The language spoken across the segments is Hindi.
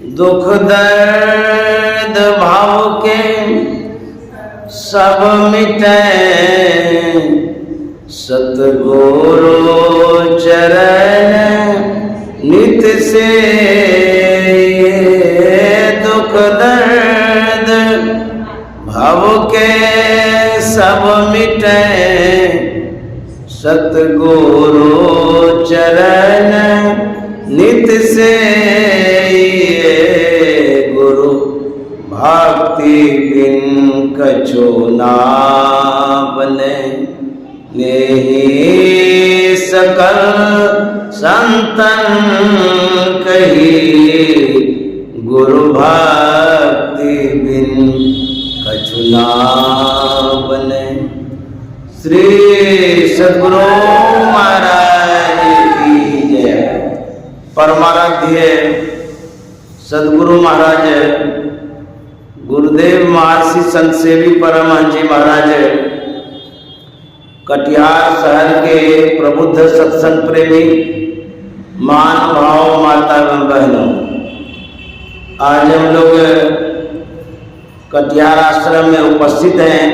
दुख दर्द भाव के सब मिटे, सतगुरु चरण नित से। दुख दर्द भाव के सब मिटे, सतगुरु चरण नित से। गुरु भक्ति बिन कछु ना बने, नेहि सकल संतन कही। गुरु भक्ति बिन कछु ना बने। श्री सद्गुरु महाराज की जय। परमाराध्य सद्गुरु महाराज गुरुदेव महर्षि संत सेवी परमहंस जी महाराज कटिहार शहर के प्रबुद्ध सत्संग प्रेमी महानुभाव माता एवं बहनों, आज हम लोग कटिहार आश्रम में उपस्थित हैं।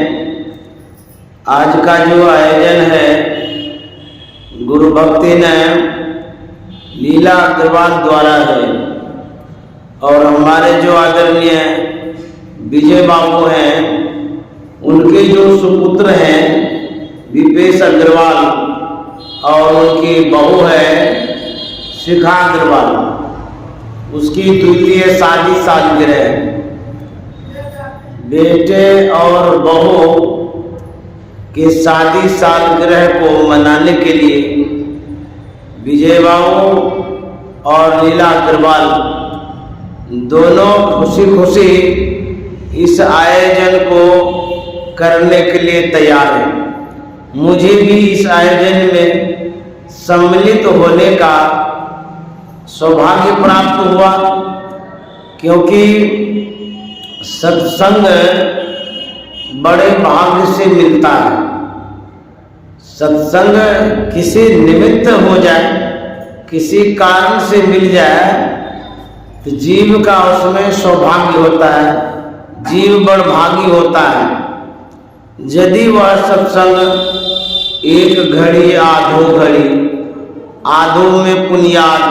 आज का जो आयोजन है गुरु भक्ति ने लीला अग्रवाल द्वारा है, और हमारे जो आदरणीय विजय बाबू हैं उनके जो सुपुत्र हैं विपेश अग्रवाल और उनकी बहू है शिखा अग्रवाल, उसकी द्वितीय शादी सालगिरह। बेटे और बहू के शादी सालगिरह को मनाने के लिए विजय बाबू और लीला अग्रवाल दोनों खुशी खुशी इस आयोजन को करने के लिए तैयार हैं। मुझे भी इस आयोजन में सम्मिलित होने का सौभाग्य प्राप्त हुआ, क्योंकि सत्संग बड़े भाग्य से मिलता है। सत्संग किसी निमित्त हो जाए, किसी कारण से मिल जाए तो जीव का उसमें सौभाग्य होता है, जीव बड़भागी होता है। यदि वह सत्संग एक घड़ी आधो घड़ी, आधो में पुण्याद,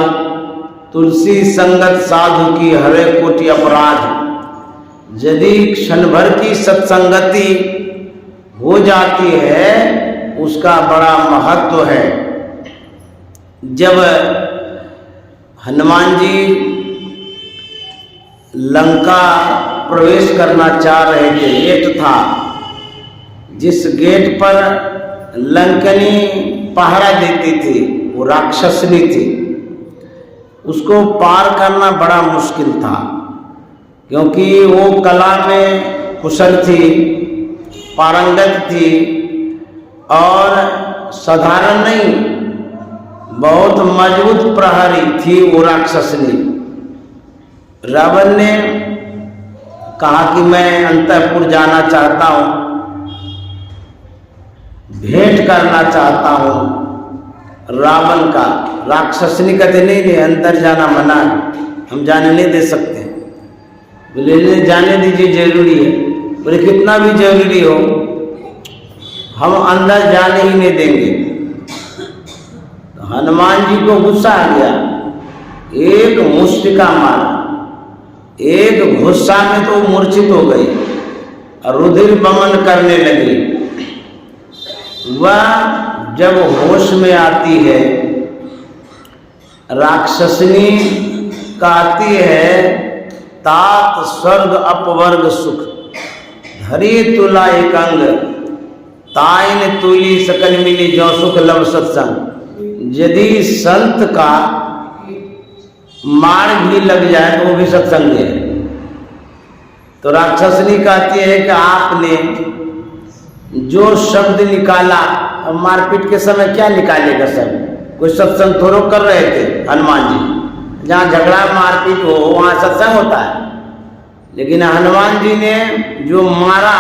तुलसी संगत साधु की हरे कोटि अपराध। यदि क्षण भर की सत्संगति हो जाती है उसका बड़ा महत्व है। जब हनुमान जी लंका प्रवेश करना चाह रहे थे, गेट था, जिस गेट पर लंकनी पहरा देती थी वो राक्षसनी थी, उसको पार करना बड़ा मुश्किल था, क्योंकि वो कला में कुशल थी, पारंगत थी और साधारण नहीं, बहुत मजबूत प्रहरी थी वो राक्षसनी। रावण ने कहा कि मैं अंतःपुर जाना चाहता हूं, भेंट करना चाहता हूं रावण का। राक्षसनी कहते नहीं नहीं, अंदर जाना मना है, हम जाने नहीं दे सकते। बोले जाने दीजिए, जरूरी है। बोले कितना भी जरूरी हो हम अंदर जाने ही नहीं देंगे। तो हनुमान जी को गुस्सा आ गया, एक मुष्टिका मारा, एक गुस्सा में तो मूर्छित हो गई और रुधिर बमन करने लगी। वह जब होश में आती है, राक्षसनी कहती है तात स्वर्ग अपवर्ग सुख, धरी तुला एक अंग, ताइन तुली सकल मिली जो सुख लव सत्संग। यदि संत का मार्ग भी लग जाए तो वो भी सत्संग है। तो राक्षसनी कहती है कि आपने जो शब्द निकाला, मारपीट के समय क्या निकालेगा सब, कोई सत्संग थोड़ा कर रहे थे हनुमान जी। जहाँ झगड़ा मारपीट हो वहाँ सत्संग होता है, लेकिन हनुमान जी ने जो मारा,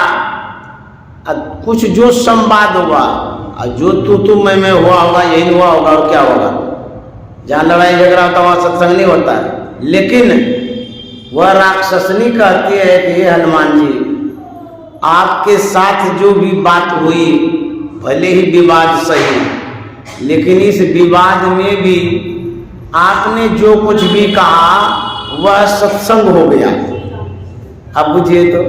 कुछ जो संवाद हुआ, जो तू मैं हुआ होगा, यही हुआ होगा और क्या होगा। जहाँ लड़ाई झगड़ा होता वहाँ सत्संग नहीं होता है। लेकिन वह राक्षसनी कहती है कि हे हनुमान जी, आपके साथ जो भी बात हुई, भले ही विवाद सही, लेकिन इस विवाद में भी आपने जो कुछ भी कहा वह सत्संग हो गया। अब बुझिए तो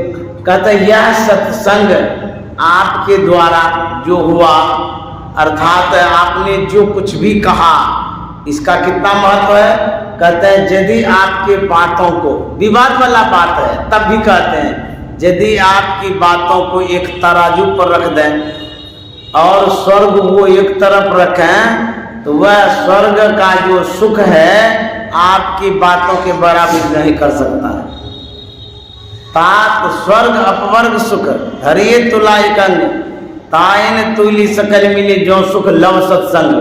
कहता यह सत्संग आपके द्वारा जो हुआ, अर्थात आपने जो कुछ भी कहा, इसका कितना महत्व है। कहते हैं यदि आपके बातों को, विवाद वाला बात है तब भी कहते हैं, यदि आपकी बातों को एक तराजू पर रख दें और स्वर्ग वो एक तरफ रखें, तो वह स्वर्ग का जो सुख है आपकी बातों के बराबर नहीं कर सकता है। तात स्वर्ग अपवर्ग सुख धरिए तुलाई कंग, तायन तुली सकल मिले जो सुख लव सत्संग।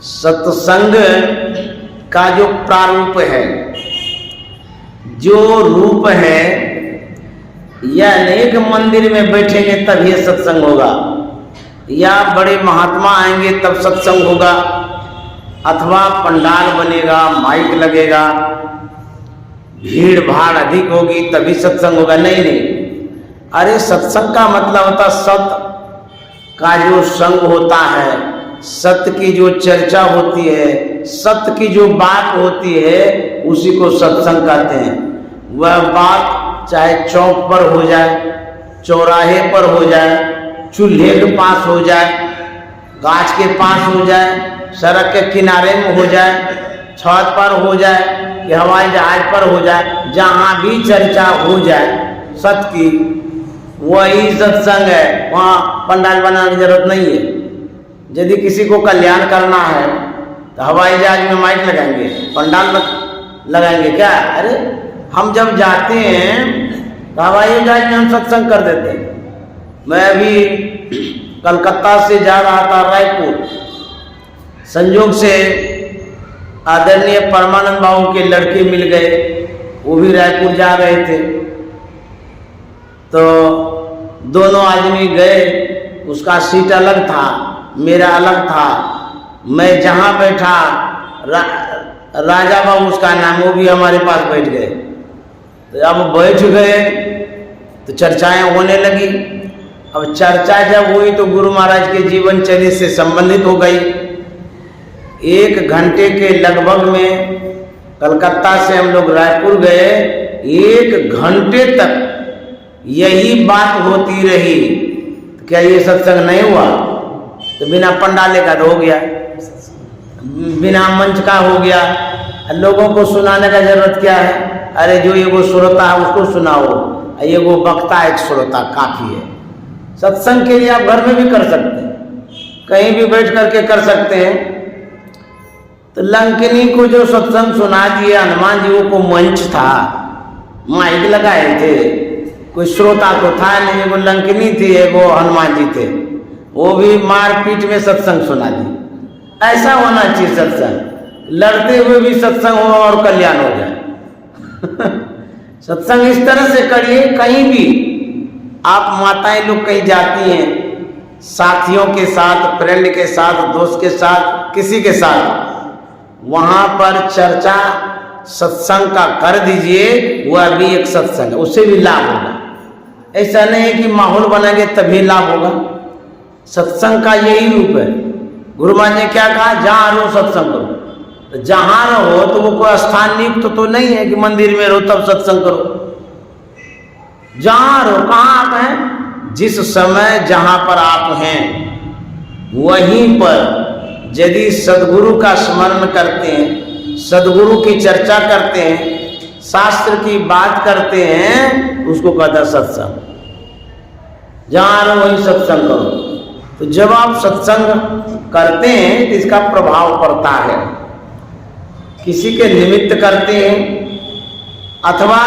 सत्संग का जो प्रारूप है, जो रूप है, यह एक मंदिर में बैठेंगे तब ये सत्संग होगा, या बड़े महात्मा आएंगे तब सत्संग होगा, अथवा पंडाल बनेगा, माइक लगेगा, भीड़ भाड़ अधिक होगी तभी सत्संग होगा। नहीं नहीं, अरे सत्संग का मतलब होता सत्य का जो संग होता है, सत्य की जो चर्चा होती है, सत्य की जो बात होती है, उसी को सत्संग कहते हैं। वह बात चाहे चौक पर हो जाए, चौराहे पर हो जाए, चूल्हे के पास हो जाए, गाछ के पास हो जाए, सड़क के किनारे में हो जाए, छत पर हो जाए, कि हवाई जहाज पर हो जाए, जहाँ भी चर्चा हो जाए सत्य की, वही सत्संग है। वहाँ पंडाल बनाने की जरूरत नहीं है। यदि किसी को कल्याण करना है तो हवाई जहाज में माइक लगाएंगे, पंडाल लगाएंगे क्या? अरे हम जब जाते हैं तो हवाई जहाज में हम सत्संग कर देते हैं। मैं अभी कलकत्ता से जा रहा था रायपुर, संयोग से आदरणीय परमानंद बाबू के लड़के मिल गए, वो भी रायपुर जा रहे थे, तो दोनों आदमी गए। उसका सीट अलग था, मेरा अलग था। मैं जहाँ बैठा, राजा बाबू उसका नाम, वो भी हमारे पास बैठ गए। तो अब बैठ गए तो चर्चाएं होने लगी। अब चर्चा जब हुई तो गुरु महाराज के जीवन चर्या से संबंधित हो गई। 1 घंटे के लगभग में कलकत्ता से हम लोग रायपुर गए, 1 घंटे तक यही बात होती रही। तो क्या ये सत्संग नहीं हुआ? तो बिना पंडाले का तो हो गया, बिना मंच का हो गया। लोगों को सुनाने का जरूरत क्या है? अरे जो ये वो श्रोता है उसको सुनाओ, ये वो वक्ता एक श्रोता काफी है। सत्संग के लिए आप घर में भी कर सकते हैं, कहीं भी बैठ करके कर सकते हैं। तो लंकिनी को जो सत्संग सुना दिए, हनुमान जी को मंच था, माइक लगाए थे, कोई श्रोता तो था नहीं, वो लंकिनी थी, वो हनुमान जी थे, वो भी मारपीट में सत्संग सुना दी। ऐसा होना चाहिए सत्संग, लड़ते हुए भी सत्संग हो और कल्याण हो जाए। सत्संग इस तरह से करिए। कहीं भी आप माताएं लोग कहीं जाती हैं, साथियों के साथ, फ्रेंड के साथ, दोस्त के साथ, किसी के साथ, वहां पर चर्चा सत्संग का कर दीजिए, वह भी एक सत्संग है, उससे भी लाभ होगा। ऐसा नहीं है कि माहौल बनाएंगे तभी लाभ होगा। सत्संग का यही रूप है। गुरु महाराज ने क्या कहा? जहां रहो सत्संग करो। तो जहां रहो तो वो कोई स्थान नियुक्त तो नहीं है कि मंदिर में रहो तब सत्संग करो। जहां रहो, कहाँ आप हैं, जिस समय जहां पर आप हैं वहीं पर यदि सदगुरु का स्मरण करते हैं, सदगुरु की चर्चा करते हैं, शास्त्र की बात करते हैं, उसको कहता है सत्संग। जहां रहो वहीं सत्संग करो। तो जब आप सत्संग करते हैं तो इसका प्रभाव पड़ता है। किसी के निमित्त करते हैं अथवा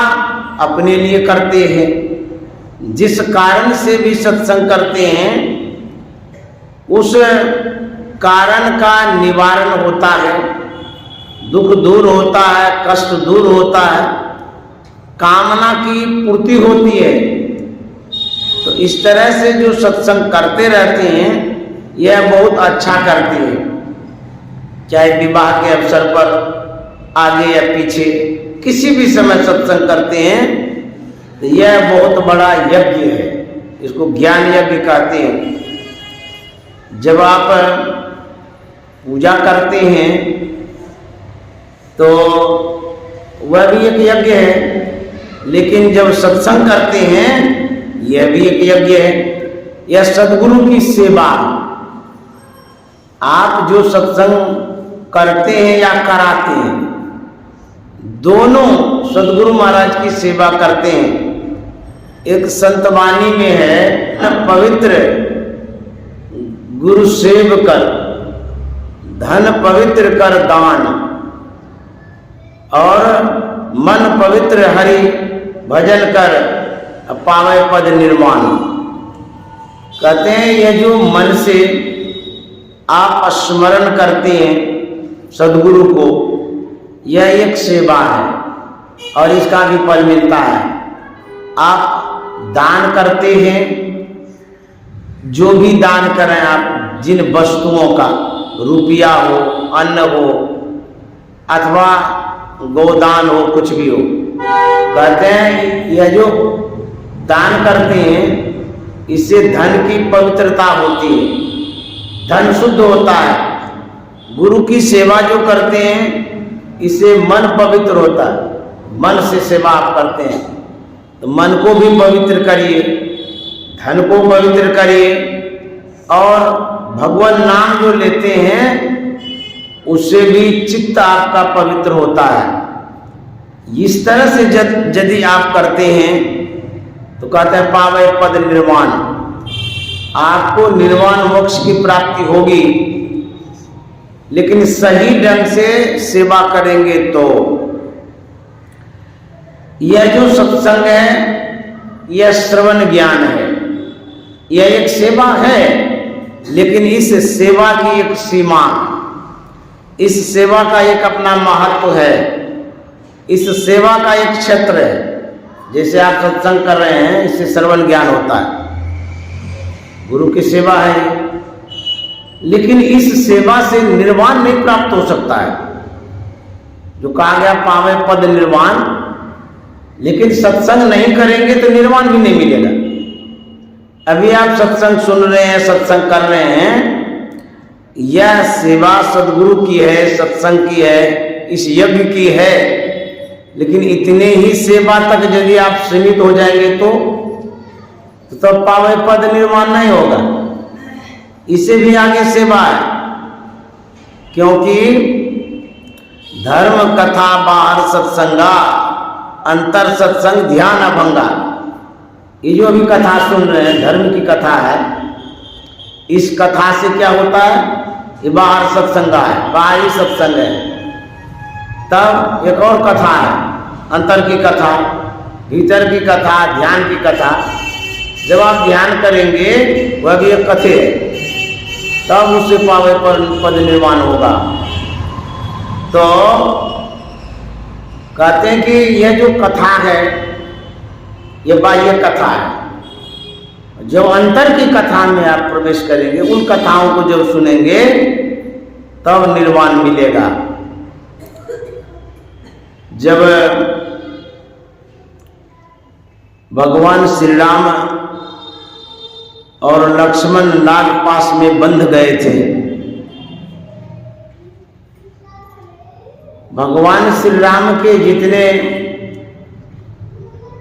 अपने लिए करते हैं, जिस कारण से भी सत्संग करते हैं उस कारण का निवारण होता है, दुख दूर होता है, कष्ट दूर होता है, कामना की पूर्ति होती है। तो इस तरह से जो सत्संग करते रहते हैं यह बहुत अच्छा करते हैं। चाहे विवाह के अवसर पर आगे या पीछे किसी भी समय सत्संग करते हैं तो यह बहुत बड़ा यज्ञ है, इसको ज्ञान यज्ञ कहते हैं। जब आप पूजा करते हैं तो वह भी एक यज्ञ है, लेकिन जब सत्संग करते हैं यह भी एक यज्ञ है। यह सद्गुरु की सेवा, आप जो सत्संग करते हैं या कराते हैं, दोनों सद्गुरु महाराज की सेवा करते हैं। एक संतवाणी में है, पवित्र गुरु सेव कर, धन पवित्र कर दान, और मन पवित्र हरि भजन कर पावे पद निर्माण। कहते हैं यह जो मन से आप स्मरण करते हैं सद्गुरु को, यह एक सेवा है और इसका भी फल मिलता है। आप दान करते हैं, जो भी दान करें आप, जिन वस्तुओं का, रुपया हो, अन्न हो, अथवा गोदान हो, कुछ भी हो, कहते हैं यह जो दान करते हैं इससे धन की पवित्रता होती है, धन शुद्ध होता है। गुरु की सेवा जो करते हैं इससे मन पवित्र होता है। मन से सेवा आप करते हैं तो मन को भी पवित्र करिए, धन को पवित्र करिए, और भगवान नाम जो लेते हैं उससे भी चित्त आपका पवित्र होता है। इस तरह से यदि आप करते हैं तो कहते हैं पावे पद निर्वाण, आपको निर्वाण मोक्ष की प्राप्ति होगी। लेकिन सही ढंग से सेवा करेंगे तो। यह जो सत्संग है यह श्रवण ज्ञान है, यह एक सेवा है, लेकिन इस सेवा की एक सीमा, इस सेवा का एक अपना महत्व है, इस सेवा का एक क्षेत्र है। जैसे आप सत्संग कर रहे हैं, इससे श्रवण ज्ञान होता है, गुरु की सेवा है, लेकिन इस सेवा से निर्वाण नहीं प्राप्त हो सकता है। जो कहा गया पावे पद निर्वाण, लेकिन सत्संग नहीं करेंगे तो निर्वाण भी नहीं मिलेगा। अभी आप सत्संग सुन रहे हैं, सत्संग कर रहे हैं, यह सेवा सद्गुरु की है, सत्संग की है, इस यज्ञ की है, लेकिन इतने ही सेवा तक यदि आप सीमित हो जाएंगे तो तब पावे पद निर्माण नहीं होगा। इससे भी आगे सेवा है, क्योंकि धर्म कथा बाहर सत्संगा, अंतर सत्संग ध्यान अभंगा। ये जो अभी कथा सुन रहे हैं धर्म की कथा है, इस कथा से क्या होता है, ये बाहर सत्संगा है, बाहरी सत्संग है। तब एक और कथा है, अंतर की कथा, भीतर की कथा, ध्यान की कथा। जब आप ध्यान करेंगे वह भी एक कथे है, तब उससे पावे पद निर्माण होगा। तो कहते हैं कि यह जो कथा है यह बाह्य कथा है। जब अंतर की कथा में आप प्रवेश करेंगे, उन कथाओं को जब सुनेंगे तब निर्वाण मिलेगा। जब भगवान श्री राम और लक्ष्मण नागपाश में बंध गए थे, भगवान श्री राम के जितने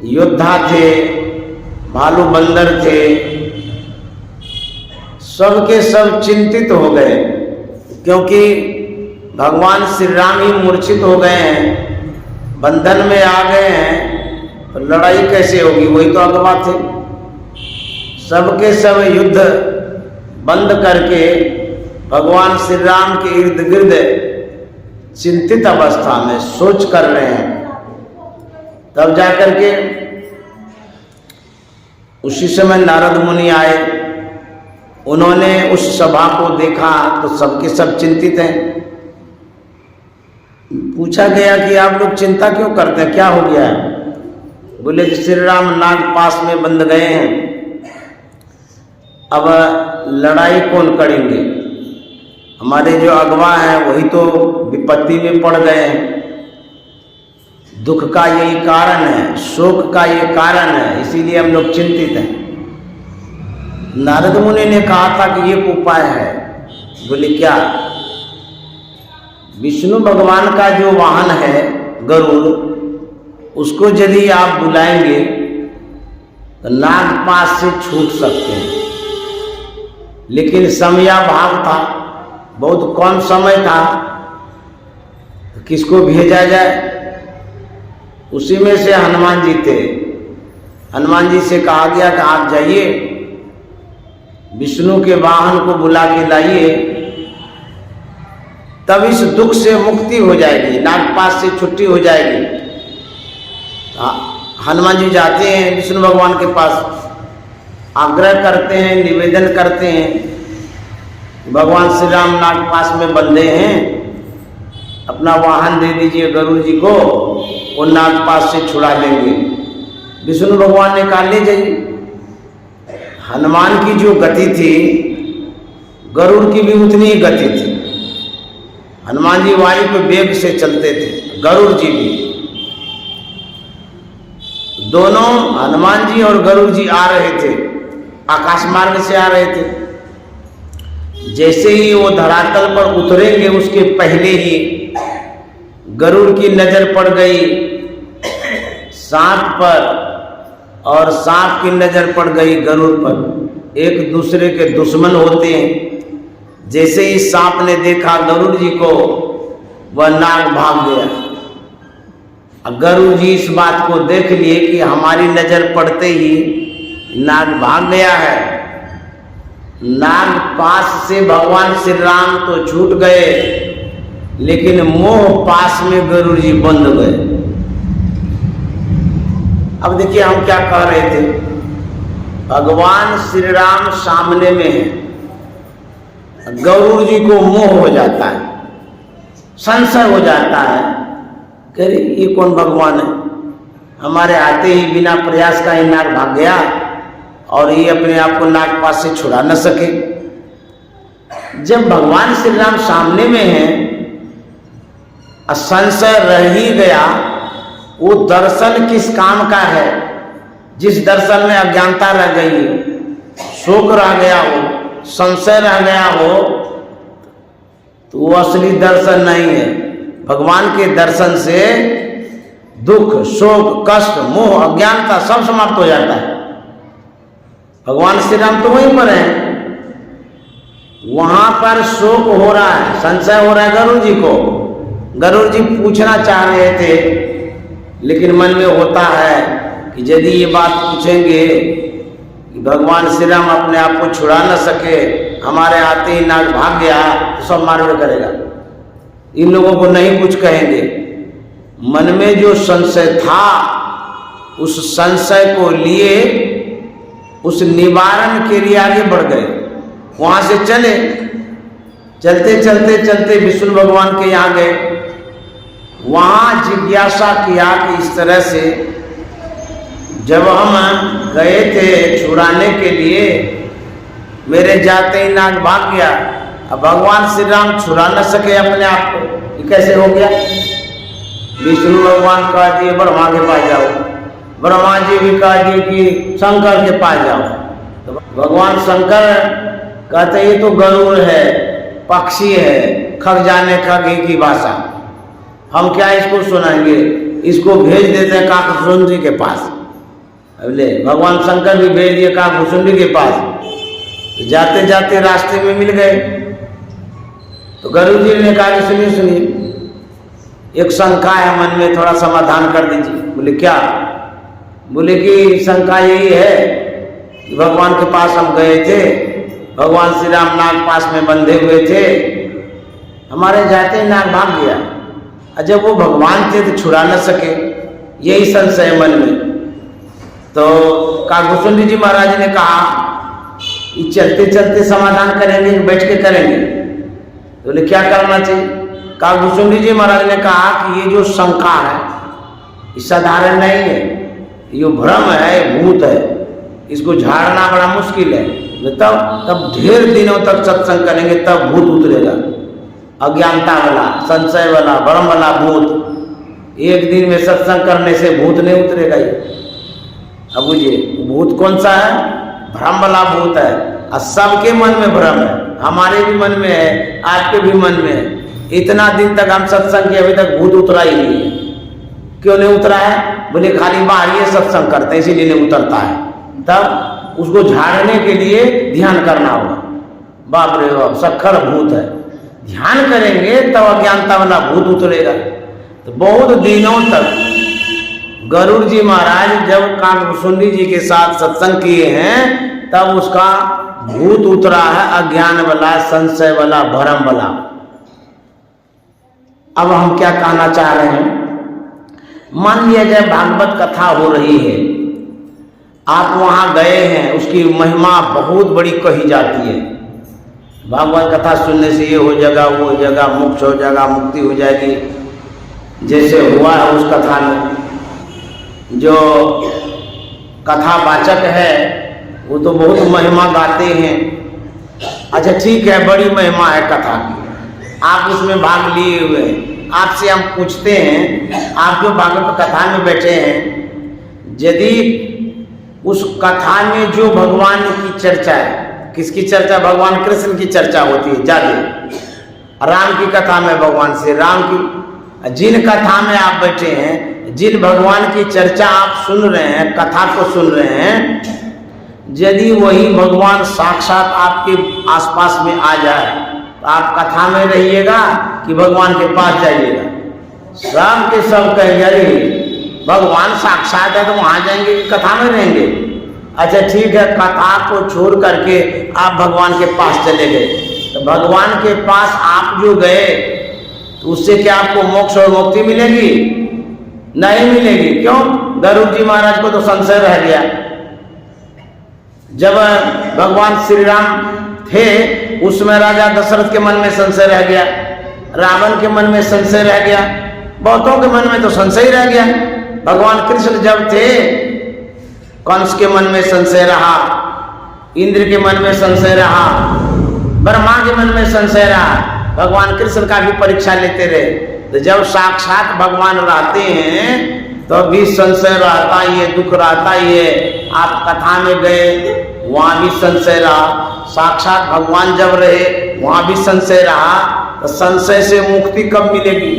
योद्धा थे, भालू बंदर थे, सब के सब चिंतित हो गए, क्योंकि भगवान श्री राम ही मूर्छित हो गए हैं, बंधन में आ गए हैं, तो लड़ाई कैसे होगी, वही तो अगवा थे। सबके सब युद्ध बंद करके भगवान श्री राम के इर्द गिर्द चिंतित अवस्था में सोच कर रहे हैं। तब जाकर के उसी समय नारद मुनि आए, उन्होंने उस सभा को देखा तो सबके सब चिंतित हैं। पूछा गया कि आप लोग चिंता क्यों करते हैं, क्या हो गया है? बोले कि श्री राम नागपाश में बंध गए हैं, अब लड़ाई कौन करेंगे, हमारे जो अगवा हैं वही तो विपत्ति में पड़ गए हैं, दुख का यही कारण है, शोक का ये कारण है, इसीलिए हम लोग चिंतित हैं। नारद मुनि ने कहा था कि ये उपाय है। बोले क्या? विष्णु भगवान का जो वाहन है गरुड़, उसको यदि आप बुलाएंगे तो नागपाश से छूट सकते हैं, लेकिन समयाभाव था, बहुत कम समय था, तो किसको भेजा जाए? उसी में से हनुमान जी थे। हनुमान जी से कहा गया कि आप जाइए, विष्णु के वाहन को बुला के लाइए, तब इस दुख से मुक्ति हो जाएगी, नागपाश से छुट्टी हो जाएगी। हनुमान जी जाते हैं विष्णु भगवान के पास, आग्रह करते हैं, निवेदन करते हैं, भगवान श्री राम नागपाश में बंधे हैं, अपना वाहन दे दीजिए गरुड़ जी को, वो नागपाश से छुड़ा लेंगे। विष्णु भगवान ने कहा ले जाइए। हनुमान की जो गति थी, गरुड़ की भी उतनी ही गति थी। हनुमान जी वायु पे वेग से चलते थे, गरुड़ जी भी। दोनों हनुमान जी और गरुड़ जी आ रहे थे, आकाश मार्ग से आ रहे थे। जैसे ही वो धरातल पर उतरेंगे उसके पहले ही गरुड़ की नजर पड़ गई सांप पर, और सांप की नजर पड़ गई गरुड़ पर। एक दूसरे के दुश्मन होते हैं। जैसे ही सांप ने देखा गरुड़ जी को, वह नाग भाग गया। गरुड़ जी इस बात को देख लिए कि हमारी नजर पड़ते ही नाग भाग गया है। नाग पास से भगवान श्री राम तो छूट गए, लेकिन मोह पास में गरुड़ जी बंध गए। अब देखिए हम क्या कह रहे थे, भगवान श्री राम सामने में है, गरुड़ जी को मोह हो जाता है, संशय हो जाता है, कह रहे ये कौन भगवान है, हमारे आते ही बिना प्रयास का ही नाग भाग गया और ये अपने आप को नागपाश से छुड़ा न सके। जब भगवान श्री राम सामने में है, संशय रह ही गया। वो दर्शन किस काम का है? जिस दर्शन में अज्ञानता रह गई, शोक रह गया हो, संशय रह गया हो, तो वो असली दर्शन नहीं है। भगवान के दर्शन से दुख, शोक, कष्ट, मोह, अज्ञानता सब समाप्त हो जाता है। भगवान श्री राम तो वहीं पर हैं, वहां पर शोक हो रहा है, संशय हो रहा है गरुड़ जी को। गरुड़ जी पूछना चाह रहे थे, लेकिन मन में होता है कि यदि ये बात पूछेंगे कि भगवान श्री राम अपने आप को छुड़ा न सके, हमारे आते ही नाग भाग गया, तो सब मारवाड़ करेगा, इन लोगों को नहीं कुछ कहेंगे। मन में जो संशय था, उस संशय को लिए उस निवारण के लिए आगे बढ़ गए। वहां से चले, चलते चलते चलते विष्णु भगवान के यहाँ गए। वहां जिज्ञासा किया कि इस तरह से जब हम गए थे छुड़ाने के लिए, मेरे जाते ही नाग भाग गया, अब भगवान श्री राम छुड़ा न सके अपने आप को, ये कैसे हो गया? विष्णु भगवान कह दिए ब्रह्मा के पास जाओ, ब्रह्मा जी भी कह दिए कि शंकर के पास जाओ। तो भगवान शंकर कहते ये तो गरुड़ है, पक्षी है, खग जाने खग एक ही भाषा, हम क्या इसको सुनाएंगे, इसको भेज देते हैं काकभूषुंडी के पास। बोले भगवान शंकर भी भेज दिए काकभूषुंडी के पास। तो जाते जाते रास्ते में मिल गए, तो गरुड़ जी ने कहा कि सुनिए सुनिए, एक शंका है मन में, थोड़ा समाधान कर दीजिए। बोले क्या? बोले कि शंका यही है कि भगवान के पास हम गए थे, भगवान श्री राम नाग पास में बंधे हुए थे, हमारे जाते ही नाग भाग गया, और जब वो भगवान थे तो छुड़ा न सके, यही संशय मन में। तो काकभूषुंडी जी महाराज ने कहा ये चलते चलते समाधान करेंगे, बैठ के करेंगे? बोले क्या करना चाहिए? काकभूषुंडी जी महाराज ने कहा कि ये जो शंका है ये साधारण नहीं है, ये भ्रम है, भूत है, इसको झाड़ना बड़ा मुश्किल है। तब ढेर दिनों तक सत्संग करेंगे तब भूत उतरेगा, अज्ञानता वाला, संशय वाला, भ्रम वाला भूत। एक दिन में सत्संग करने से भूत नहीं उतरेगा ये। अब बुझिए भूत कौन सा है? भ्रम वाला भूत है। और सबके मन में भ्रम है, हमारे भी मन में है, आपके भी मन में है। इतना दिन तक हम सत्संग किए, अभी तक भूत उतरा ही नहीं है। क्यों नहीं उतरा है? बोले खाली बाहर सत्संग करते हैं इसीलिए नहीं उतरता है। तब उसको झाड़ने के लिए ध्यान करना होगा। बाप रे बाप, सखर भूत है। ध्यान करेंगे तब अज्ञानता वाला भूत उतरेगा। तो बहुत दिनों तक गरुड़ जी महाराज जब काकभूषुंडी जी के साथ सत्संग किए हैं, तब उसका भूत उतरा है, अज्ञान वाला, संशय वाला, भ्रम वाला। अब हम क्या कहना चाह रहे हैं? मान लिया जाए भागवत कथा हो रही है, आप वहां गए हैं, उसकी महिमा बहुत बड़ी कही जाती है। भागवत कथा सुनने से ये हो जाएगा, वो हो जाएगा, मोक्ष हो जाएगा, मुक्ति हो जाएगी, जैसे हुआ है उस कथा में। जो कथावाचक है वो तो बहुत महिमा गाते हैं। अच्छा ठीक है, बड़ी महिमा है कथा की, आप उसमें भाग लिए हुए हैं। आपसे हम पूछते हैं, आप जो भागवत कथा में बैठे हैं, यदि उस कथा में जो भगवान की चर्चा है, किसकी चर्चा? भगवान कृष्ण की चर्चा होती है ज्यादा। राम की कथा में भगवान से राम की, जिन कथा में आप बैठे हैं, जिन भगवान की चर्चा आप सुन रहे हैं, कथा को सुन रहे हैं, यदि वही भगवान साक्षात आपके आसपास में आ जाए, तो आप कथा में रहिएगा कि भगवान के पास जाइएगा? सब के सब कहेंगे अरे भगवान साक्षात है तो वहां जाएंगे कि कथा में रहेंगे? अच्छा ठीक है, कथा को छोड़ करके आप भगवान के पास चले गए, तो भगवान के पास आप जो गए तो उससे क्या आपको मोक्ष और मुक्ति मिलेगी? नहीं मिलेगी। क्यों? गरुड़ जी महाराज को तो संशय रह गया। जब भगवान श्री राम थे उसमें राजा दशरथ के मन में संशय रह गया, रावण के मन में संशय रह गया, बहुतों के मन में तो संशय रह गया। भगवान कृष्ण जब थे, कंस के मन में संशय रहा, इंद्र के मन में संशय रहा, ब्रह्मा के मन में संशय रहा। भगवान कृष्ण का भी परीक्षा लेते रहे। तो जब साक्षात भगवान रहते हैं तो भी संशय रहता, ये दुख रहता, ये आप कथा में गए वहां भी संशय रहा, साक्षात भगवान जब रहे वहां भी संशय रहा। तो संशय से मुक्ति कब मिलेगी?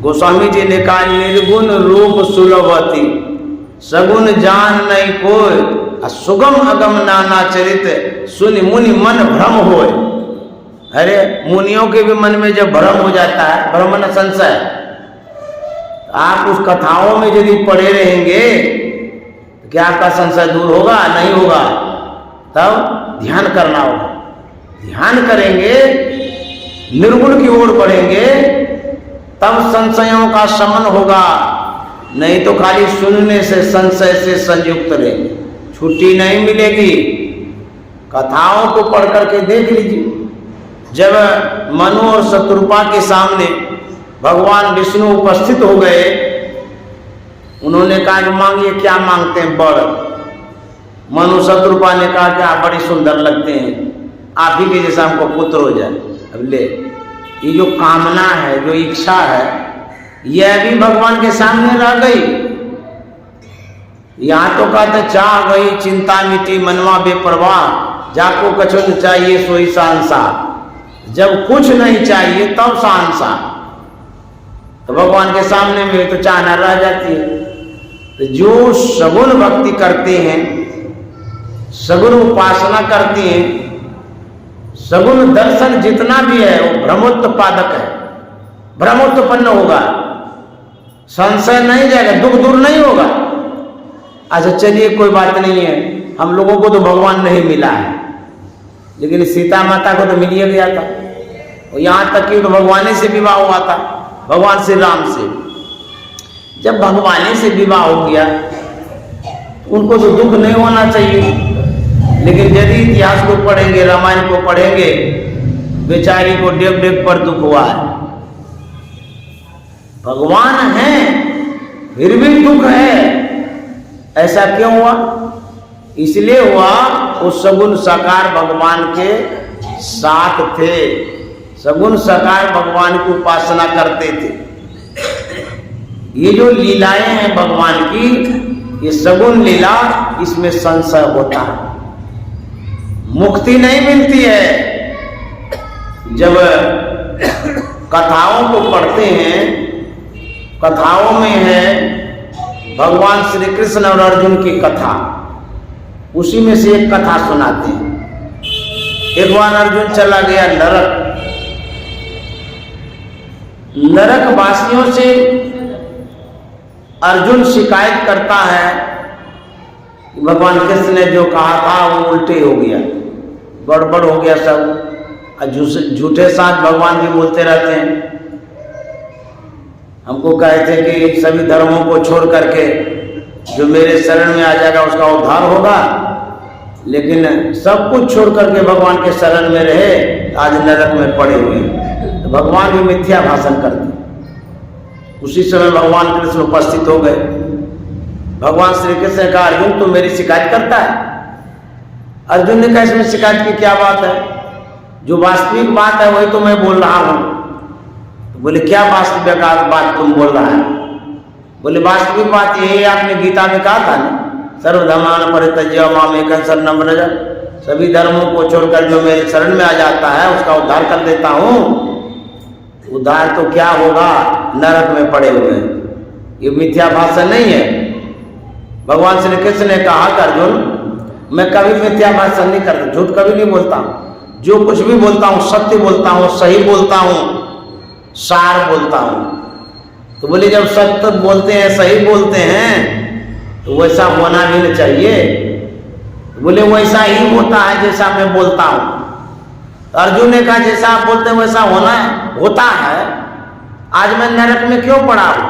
गोस्वामी जी ने कहा, निर्गुण रूप सुलभती, सगुण जान नहीं कोई, सुगम अगम नाना चरित, सुनि मुनि मन भ्रम होए। अरे मुनियों के भी मन में जब भ्रम हो जाता है, भ्रम न संशय, आप उस कथाओं में यदि पड़े रहेंगे तो क्या आपका संशय दूर होगा? नहीं होगा। तब ध्यान करना होगा। ध्यान करेंगे, निर्गुण की ओर बढ़ेंगे, तब संशयों का शमन होगा। नहीं तो खाली सुनने से, संशय से संयुक्त रहेंगे, छुट्टी नहीं मिलेगी। कथाओं को पढ़ करके देख लीजिए। जब मनु और शत्रुपा के सामने भगवान विष्णु उपस्थित हो गए, उन्होंने कहा कि मांगिए, क्या मांगते हैं वर? मनु शत्रुपा ने कहा कि आप बड़ी सुंदर लगते हैं, आप ही के जैसा हमको पुत्र हो जाए। अब ले, ये जो कामना है, जो इच्छा है, यह भी भगवान के सामने रह गई। यहाँ तो कहते चाह गई चिंता मिटी मनवा बेपरवाह, जाको कछु न चाहिए सोई सांसा। जब कुछ नहीं चाहिए तब सांसा, तो भगवान के सामने में तो चाहना रह जाती है। तो जो सगुण भक्ति करते हैं, सगुण उपासना करते हैं, सगुण दर्शन जितना भी है वो भ्रमोत्पादक है, भ्रमोत्पन्न होगा, संशय नहीं जाएगा, दुख दूर नहीं होगा। अच्छा चलिए कोई बात नहीं है, हम लोगों को तो भगवान नहीं मिला है, लेकिन सीता माता को तो मिल ही गया था। और यहाँ तक कि तो भगवान से विवाह हुआ था, भगवान श्री राम से। जब भगवान से विवाह हो गया उनको तो दुख नहीं होना चाहिए, लेकिन यदि इतिहास को पढ़ेंगे, रामायण को पढ़ेंगे, बेचारी को डेग डेग पर दुख हुआ है। भगवान है फिर भी दुख है। ऐसा क्यों हुआ? इसलिए हुआ वो सगुण साकार भगवान के साथ थे, सगुण साकार भगवान की उपासना करते थे। ये जो लीलाएं हैं भगवान की, ये सगुण लीला, इसमें संशय होता है, मुक्ति नहीं मिलती है। जब कथाओं को पढ़ते हैं, कथाओं में है भगवान श्री कृष्ण और अर्जुन की कथा, उसी में से एक कथा सुनाते हैं। एक बार अर्जुन चला गया नरक, नरक वासियों से अर्जुन शिकायत करता है कि भगवान कृष्ण ने जो कहा था वो उल्टे हो गया, गड़बड़ हो गया सब, झूठे साथ भगवान भी बोलते रहते हैं। हमको कहे थे कि सभी धर्मों को छोड़ करके जो मेरे शरण में आ जाएगा उसका उद्धार होगा, लेकिन सब कुछ छोड़ करके भगवान के शरण में रहे, आज नरक में पड़े हुए। तो भगवान भी मिथ्या भाषण करते। उसी समय भगवान कृष्ण उपस्थित हो गए। भगवान श्री कृष्ण ने कहा, अर्जुन तुम मेरी शिकायत करता है? अर्जुन ने कहा, इसमें शिकायत की क्या बात है, जो वास्तविक बात है वही तो मैं बोल रहा हूं। तो बोले क्या वास्तविक बात तुम बोल रहा है? बोले वास्तविक बात यही है, आपने गीता में कहा था ना, सर्वधर्मान् परित्यज्य माम् एकं शरणं व्रज, सभी धर्मों को छोड़कर जो मेरे शरण में आ जाता है उसका उद्धार कर देता हूं। उद्धार तो क्या होगा, नरक में पड़े हुए हैं। ये मिथ्या भाषण नहीं है। भगवान श्री कृष्ण ने कहा कि अर्जुन मैं कभी मिथ्या भाषण नहीं करता, झूठ कभी नहीं बोलता हूं, जो कुछ भी बोलता हूं सत्य बोलता हूं, सही बोलता हूं, सार बोलता हूं। तो बोले जब सत्य बोलते हैं, सही बोलते हैं, तो वैसा होना भी नहीं चाहिए। बोले वैसा ही होता है जैसा मैं बोलता हूं। तो अर्जुन ने कहा जैसा आप बोलते हैं वैसा होता है, आज मैं नरक में क्यों पड़ा हूं?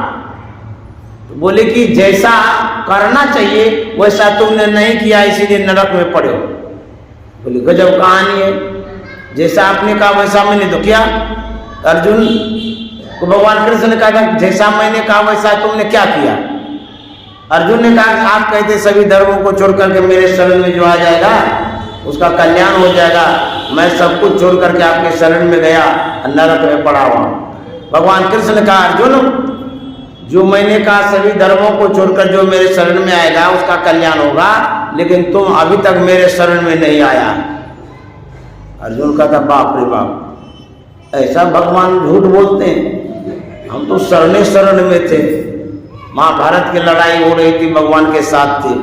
तो बोले कि जैसा करना चाहिए वैसा तुमने नहीं किया, इसीलिए नरक में पड़े हो। बोले गजब कहानी है, जैसा आपने कहा वैसा मैंने तो किया। अर्जुन को भगवान कृष्ण ने कहा जैसा मैंने कहा वैसा तुमने क्या किया? अर्जुन ने कहा आप कहते सभी धर्मों को छोड़ करके मेरे शरण में जो आ जाएगा उसका कल्याण हो जाएगा, मैं सब कुछ छोड़ करके आपके शरण में गया, नरक में पड़ा हुआ। भगवान कृष्ण ने कहा अर्जुन जो मैंने कहा सभी धर्मों को छोड़कर जो मेरे शरण में आएगा उसका कल्याण होगा, लेकिन तुम अभी तक मेरे शरण में नहीं आया। अर्जुन कहता बाप रे बाप, ऐसा भगवान झूठ बोलते हैं? हम तो शरण में थे, महाभारत की लड़ाई हो रही थी, भगवान के साथ थे,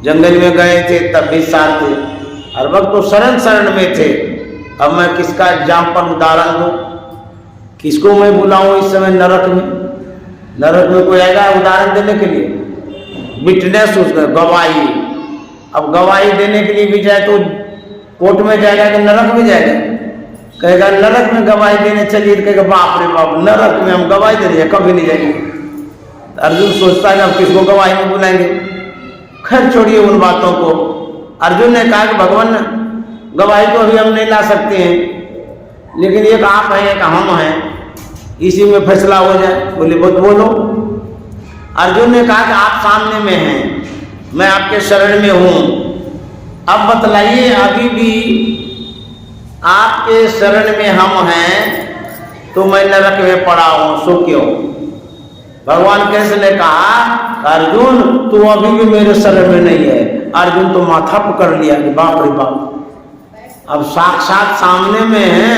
जंगल में गए थे तब भी साथ थे, हर वक्त तो शरण में थे। अब मैं किसका एग्जाम्पल उदाहरण दूं, किसको मैं बुलाऊं इस समय नरक में? नरक में कोई आएगा उदाहरण देने के लिए? विटनेस उसका गवाही, अब गवाही देने के लिए भी जाए तो कोर्ट में जाएगा कि नरक में जाएगा? कहेगा नरक में गवाही देने चलिए, कहेगा बाप रे बाप नरक में हम गवाही दे रहे हैं, कभी नहीं जाएंगे। अर्जुन सोचता है अब किसको गवाही में बुलाएंगे। खैर छोड़िए उन बातों को। अर्जुन ने कहा कि भगवान गवाही तो अभी हम नहीं ला सकते हैं, लेकिन एक आप हैं एक हम हैं, इसी में फैसला हो जाए। बोले बोलो। अर्जुन ने कहा कि आप सामने में हैं, मैं आपके शरण में हूं, अब बतलाइए अभी भी आपके शरण में हम हैं तो मैं नरक में पड़ा हूं, सो क्यों? भगवान कृष्ण ने कहा अर्जुन तू अभी भी मेरे शरण में नहीं है। अर्जुन तो माथा पकड़ लिया कि बाप रे बाप, अब साक्षात सामने में है,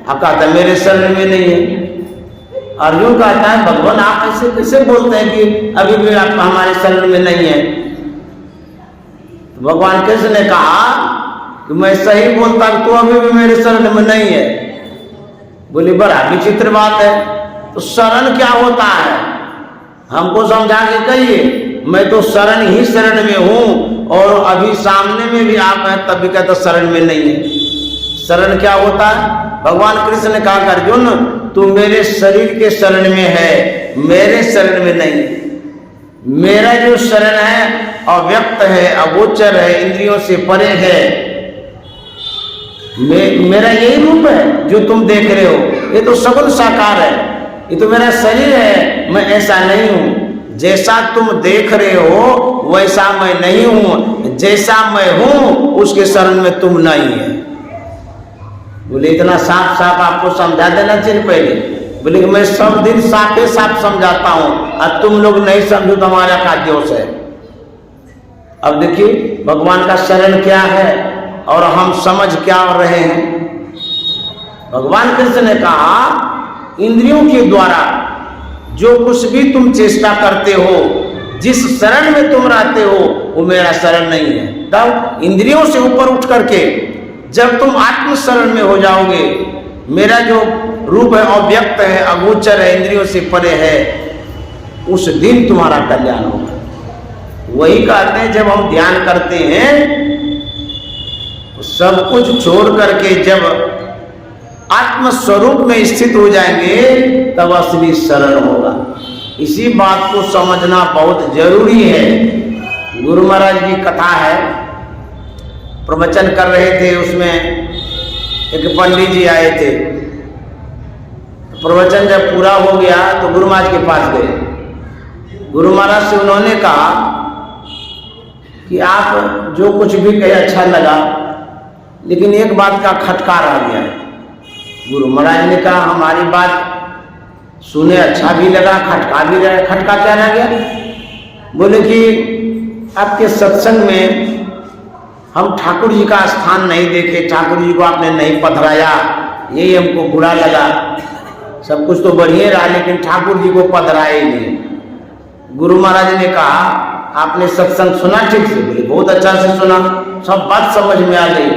अब कहता मेरे शरण में नहीं है। अर्जुन कहता है भगवान आप ऐसे कैसे बोलते हैं कि अभी भी आप हमारे शरण में नहीं है? तो भगवान कृष्ण ने कहा कि मैं सही बोलता हूं, तो अभी भी मेरे शरण में नहीं है। बोली बड़ा विचित्र बात है, तो शरण क्या होता है हमको समझा के कहिए। मैं तो शरण ही शरण में हूं और अभी सामने में भी आप हैं तब भी कहते शरण में नहीं है। शरण क्या होता है? भगवान कृष्ण ने कहा अर्जुन तू मेरे शरीर के शरण में है, मेरे शरण में नहीं। मेरा जो शरण है अव्यक्त है, अगोचर है, इंद्रियों से परे है। मेरा यही रूप है जो तुम देख रहे हो, ये तो सगुण साकार है, ये तो मेरा शरीर है, मैं ऐसा नहीं हूं। जैसा तुम देख रहे हो वैसा मैं नहीं हूं, जैसा मैं हूं उसके शरण में तुम नहीं है। बोले इतना साफ साफ आपको समझा देना चाहिए पहले। बोले मैं सब दिन साफे साफ समझाता हूं, अब तुम लोग नहीं समझो तो हमारा क्या दोष है। अब देखिए भगवान का शरण क्या है और हम समझ क्या रहे हैं। भगवान कृष्ण ने कहा इंद्रियों के द्वारा जो कुछ भी तुम चेष्टा करते हो, जिस शरण में तुम रहते हो वो मेरा शरण नहीं है। तब इंद्रियों से ऊपर उठ करके जब तुम आत्म शरण में हो जाओगे, मेरा जो रूप है अव्यक्त है, अगोचर है, इंद्रियों से परे है, उस दिन तुम्हारा कल्याण होगा। वही कहते हैं जब हम ध्यान करते हैं तो सब कुछ छोड़ करके जब आत्म स्वरूप में स्थित हो जाएंगे तब असली शरण होगा। इसी बात को समझना बहुत जरूरी है। गुरु महाराज की कथा है, प्रवचन कर रहे थे, उसमें एक पंडित जी आए थे। प्रवचन जब पूरा हो गया तो गुरु महाराज के पास गए। गुरु महाराज से उन्होंने कहा कि आप जो कुछ भी कहे अच्छा लगा, लेकिन एक बात का खटका रह गया है। गुरु महाराज ने कहा हमारी बात सुने अच्छा भी लगा, खटका भी रहा। खटका क्या रह गया? बोले कि आपके सत्संग में हम ठाकुर जी का स्थान नहीं देखे, ठाकुर जी को आपने नहीं पधराया, यही हमको बुरा लगा। सब कुछ तो बढ़िया रहा लेकिन ठाकुर जी को पधराए नहीं। गुरु महाराज ने कहा आपने सत्संग सुना ठीक से? बोले बहुत अच्छा से सुना, सब बात समझ में आ गई।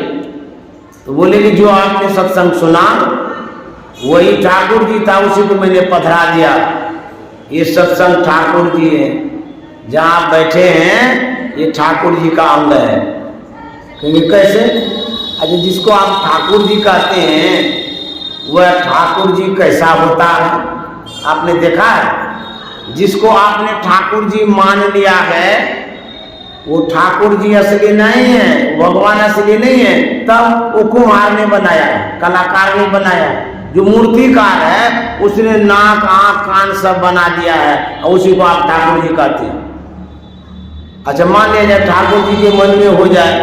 तो बोले कि जो आपने सत्संग सुना वही ठाकुर जी था, उसी को मैंने पधरा दिया। ये सत्संग ठाकुर जी है, जहाँ आप बैठे हैं ये ठाकुर जी का अंग है। कहेंगे कैसे? अच्छा, जिसको आप ठाकुर जी कहते हैं वह ठाकुर जी कैसा होता है आपने देखा है? जिसको आपने ठाकुर जी मान लिया है वो ठाकुर जी असली नहीं है, भगवान असली नहीं है। तब वो कुम्हार ने बनाया है, कलाकार ने बनाया है। जो मूर्तिकार है उसने नाक आंख कान सब बना दिया है और उसी को आप ठाकुर जी कहते हैं। अच्छा, मान लिया जाए ठाकुर जी के मन में हो जाए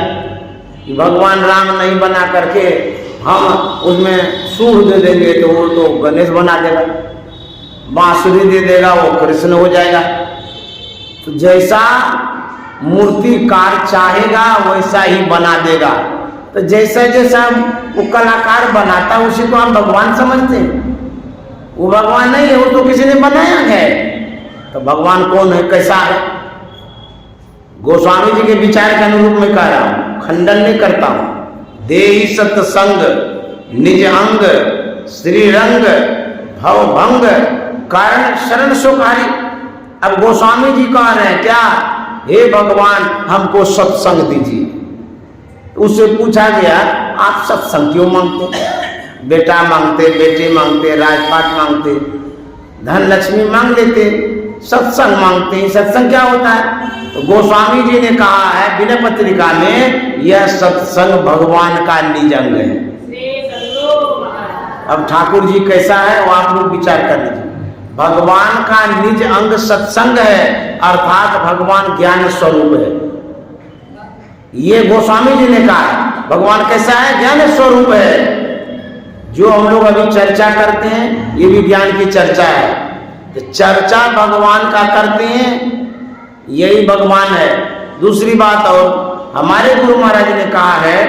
कि भगवान राम नहीं बना करके हम उसमें सूर दे देंगे तो वो तो गणेश बना देगा, बांसुरी दे देगा वो कृष्ण हो जाएगा। तो जैसा मूर्तिकार चाहेगा वैसा ही बना देगा। तो जैसा जैसा वो कलाकार बनाता उसी को हम भगवान समझते हैं। वो भगवान नहीं है, वो तो किसी ने बनाया है। तो भगवान कौन है, कैसा है? गोस्वामी जी के विचार के अनुरूप में कह रहा हूं, खंडन नहीं करता हूं। देहि सत्संग निज अंग श्रीरंग भवभंग कारण शरण सुखारी। अब गोस्वामी जी कह रहे हैं क्या? हे भगवान हमको सत्संग दीजिए। उससे पूछा गया आप सत्संग क्यों मांगते? बेटा मांगते, बेटे मांगते, राजपाट मांगते, धन लक्ष्मी मांग लेते, सत्संग मांगते। सत्संग क्या होता है? तो गोस्वामी जी ने कहा है विनय पत्रिका में, यह सत्संग भगवान का निज अंग है। अब ठाकुर जी कैसा है वो आप लोग विचार कर लीजिए। भगवान का निज अंग सत्संग है, अर्थात भगवान ज्ञान स्वरूप है। ये गोस्वामी जी ने कहा है। भगवान कैसा है? ज्ञान स्वरूप है। जो हम लोग अभी चर्चा करते हैं ये भी ज्ञान की चर्चा है। तो चर्चा भगवान का करते हैं, यही भगवान है। दूसरी बात और हमारे गुरु महाराज ने कहा है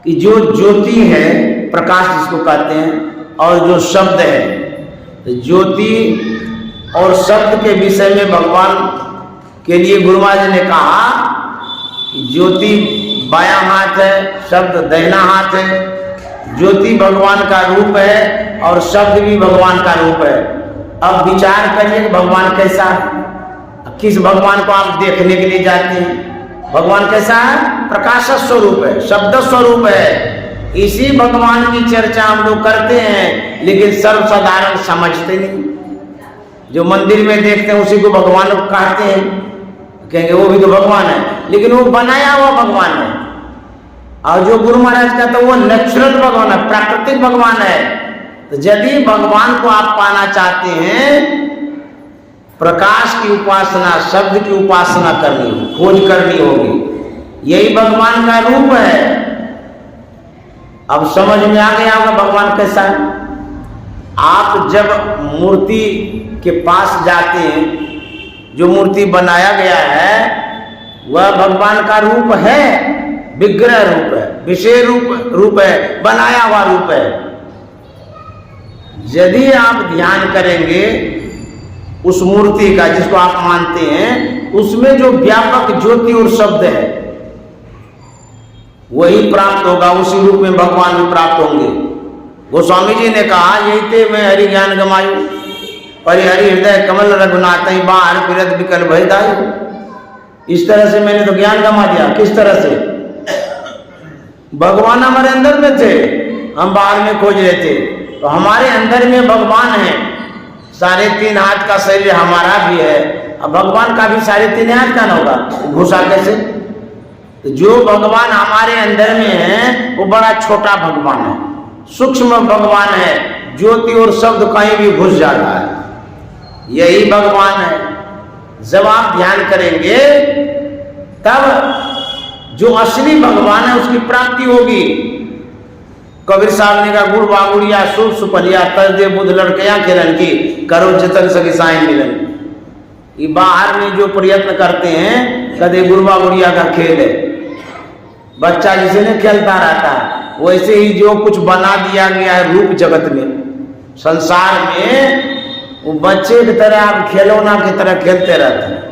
कि जो ज्योति है, प्रकाश जिसको कहते हैं, और जो शब्द है, तो ज्योति और शब्द के विषय में भगवान के लिए गुरु महाराज ने कहा कि ज्योति बायां हाथ है, शब्द दाहिना हाथ है। ज्योति भगवान का रूप है और शब्द भी भगवान का रूप है। अब विचार करिए कि भगवान कैसा है। किस भगवान को आप देखने के लिए जाते हैं? भगवान कैसा है? प्रकाश स्वरूप है, शब्द स्वरूप है। इसी भगवान की चर्चा हम लोग करते हैं, लेकिन सर्वसाधारण समझते नहीं। जो मंदिर में देखते हैं उसी को भगवान कहते हैं, कहेंगे वो भी तो भगवान है, लेकिन वो बनाया हुआ भगवान है। और जो गुरु महाराज का तो वो नेचुरल भगवान है, प्राकृतिक भगवान है। तो यदि भगवान को आप पाना चाहते हैं, प्रकाश की उपासना, शब्द की उपासना करनी होगी, खोज करनी होगी। यही भगवान का रूप है। अब समझ में आ गया होगा भगवान कैसा है। आप जब मूर्ति के पास जाते हैं, जो मूर्ति बनाया गया है वह भगवान का रूप है, विग्रह रूप है, विषय रूप है, बनाया हुआ रूप है। यदि आप ध्यान करेंगे उस मूर्ति का जिसको आप मानते हैं, उसमें जो व्यापक ज्योति और शब्द है वही प्राप्त होगा, उसी रूप में भगवान भी प्राप्त होंगे। गोस्वामी जी ने कहा, यही थे मैं हरि ज्ञान गमायु, परिहरि हृदय कमल रघुनाथ बाहर फिरत विकल भय दायु। इस तरह से मैंने तो ज्ञान गमा दिया। किस तरह से? भगवान हमारे अंदर में थे, हम बाहर में खोज रहे थे। तो हमारे अंदर में भगवान है, 3.5 हाथ का शरीर हमारा भी है, अब भगवान का भी 3.5 हाथ का ना होगा, घुसा कैसे? तो जो भगवान हमारे अंदर में है वो बड़ा छोटा भगवान है, सूक्ष्म भगवान है, ज्योति और शब्द कहीं भी घुस जाता है, यही भगवान है। जब आप ध्यान करेंगे तब जो असली भगवान है उसकी प्राप्ति होगी। कबीर साहब ने कहा, गुड़ बागुड़िया सुप सुपलिया तज दे बुध लड़कियां किरण की, करो जतन सके साई मिलन। ये बाहर में जो प्रयत्न करते हैं, कदे गुड़वा गुड़िया का खेल है, बच्चा जिसे ने खेलता रहता है, वैसे ही जो कुछ बना दिया गया है रूप जगत में, संसार में, वो बच्चे की तरह आप खिलौना की तरह खेलते रहते हैं।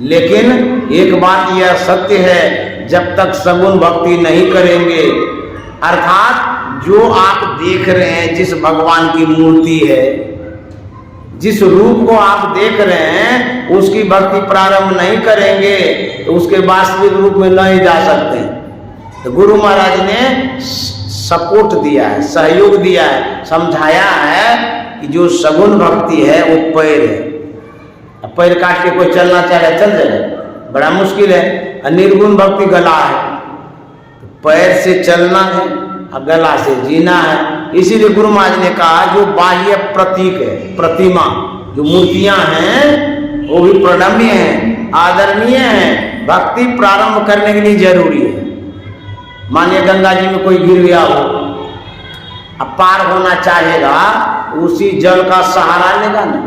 लेकिन एक बात यह सत्य है, जब तक सगुण भक्ति नहीं करेंगे, अर्थात जो आप देख रहे हैं जिस भगवान की मूर्ति है, जिस रूप को आप देख रहे हैं, उसकी भक्ति प्रारंभ नहीं करेंगे तो उसके वास्तविक रूप में नहीं जा सकते। तो गुरु महाराज ने सपोर्ट दिया है, सहयोग दिया है, समझाया है कि जो सगुण भक्ति है वो पैर है। अब पैर काट के कोई चलना चाहे चल जाए, बड़ा मुश्किल है। और निर्गुण भक्ति गला है, तो पैर से चलना है और गला से जीना है। इसीलिए गुरु महाराज ने कहा, जो बाह्य प्रतीक है, प्रतिमा, जो मूर्तियां हैं वो भी प्रणम्य हैं, आदरणीय हैं, भक्ति प्रारंभ करने के लिए जरूरी है। मानिए गंगा जी में कोई गिर गया हो, अब पार होना चाहेगा, उसी जल का सहारा लेगा ना,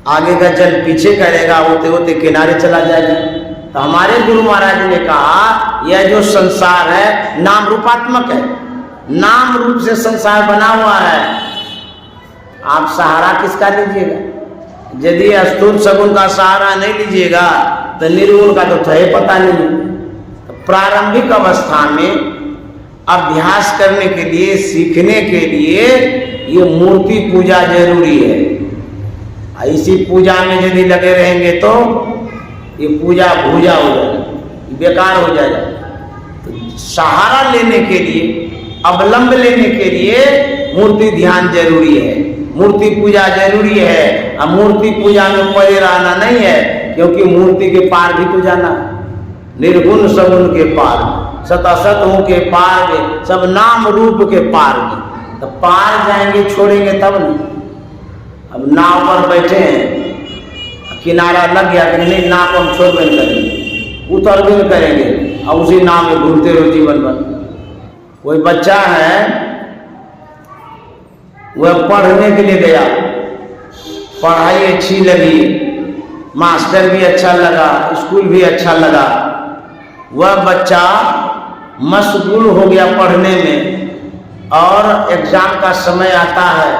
आगे का जल पीछे करेगा, होते होते किनारे चला जाएगा। तो हमारे गुरु महाराज ने कहा, यह जो संसार है नाम रूपात्मक है, नाम रूप से संसार बना हुआ है। आप सहारा किसका लीजिएगा? यदि स्थूल सगुण का सहारा नहीं लीजिएगा तो निर्गुण का तो है पता नहीं। तो प्रारंभिक अवस्था में अभ्यास करने के लिए, सीखने के लिए ये मूर्ति पूजा जरूरी है। इसी पूजा में यदि लगे रहेंगे तो ये पूजा भूजा हो जाएगा, बेकार हो जाएगा। तो सहारा लेने के लिए, अवलंब लेने के लिए मूर्ति ध्यान जरूरी है, मूर्ति पूजा जरूरी है। अब मूर्ति पूजा में पड़े रहना नहीं है, क्योंकि मूर्ति के पार भी तो जाना है, निर्गुण सगुण के पार, सत असतों के पार में, सब नाम रूप के पार में। तो पार जाएंगे, छोड़ेंगे तब नहीं। अब नाव पर बैठे हैं, किनारा लग गया कि नहीं, नाव को हम छोड़ भी नहीं करेंगे, उतर भी नहीं करेंगे, अब उसी नाव में घूमते रहो जीवन भर। कोई बच्चा है, वह पढ़ने के लिए गया, पढ़ाई अच्छी लगी, मास्टर भी अच्छा लगा, स्कूल भी अच्छा लगा, वह बच्चा मशगूल हो गया पढ़ने में, और एग्जाम का समय आता है,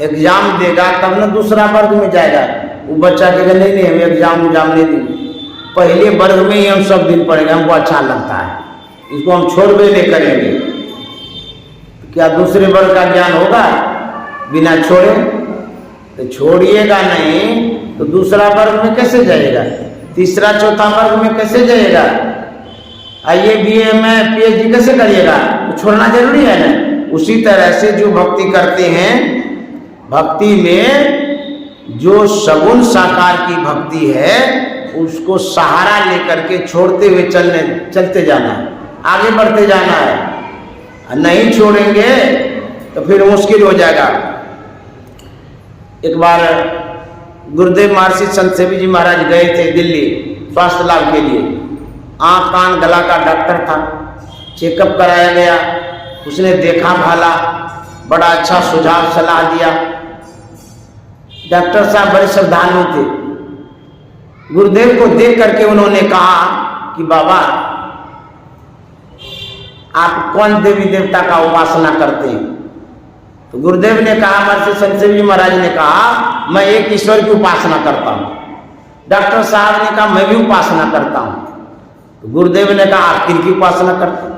एग्जाम देगा तब न दूसरा वर्ग में जाएगा। वो बच्चा कहेगा नहीं नहीं, हम एग्जाम नहीं देंगे, पहले वर्ग में ही हम सब दिन पढ़ेंगे, हमको अच्छा लगता है, इसको हम छोड़बे नहीं करेंगे। क्या दूसरे वर्ग का ज्ञान होगा बिना छोड़े? तो छोड़िएगा नहीं तो दूसरा वर्ग में कैसे जाएगा, तीसरा चौथा वर्ग में कैसे जाएगा, आइए बीए में पीएचडी कैसे करिएगा? तो छोड़ना जरूरी है ना। उसी तरह से जो भक्ति करते हैं, भक्ति में जो सगुण साकार की भक्ति है, उसको सहारा लेकर के छोड़ते हुए चलते जाना है, आगे बढ़ते जाना है। नहीं छोड़ेंगे तो फिर मुश्किल हो जाएगा। एक बार गुरुदेव महर्षि संत सेवी जी महाराज गए थे दिल्ली स्वास्थ्य लाभ के लिए। आँख कान गला का डॉक्टर था, चेकअप कराया गया, उसने देखा भाला, बड़ा अच्छा सुझाव सलाह दिया। डॉक्टर साहब बड़े श्रद्धालु थे। गुरुदेव को देख करके उन्होंने कहा कि बाबा आप कौन देवी देवता का उपासना करते हैं? तो गुरुदेव ने कहा, महर्षि संत जी महाराज ने कहा, मैं एक ईश्वर की उपासना करता हूं। डॉक्टर साहब ने कहा, मैं भी उपासना करता हूं। तो गुरुदेव ने कहा, आप किन की उपासना करते हैं?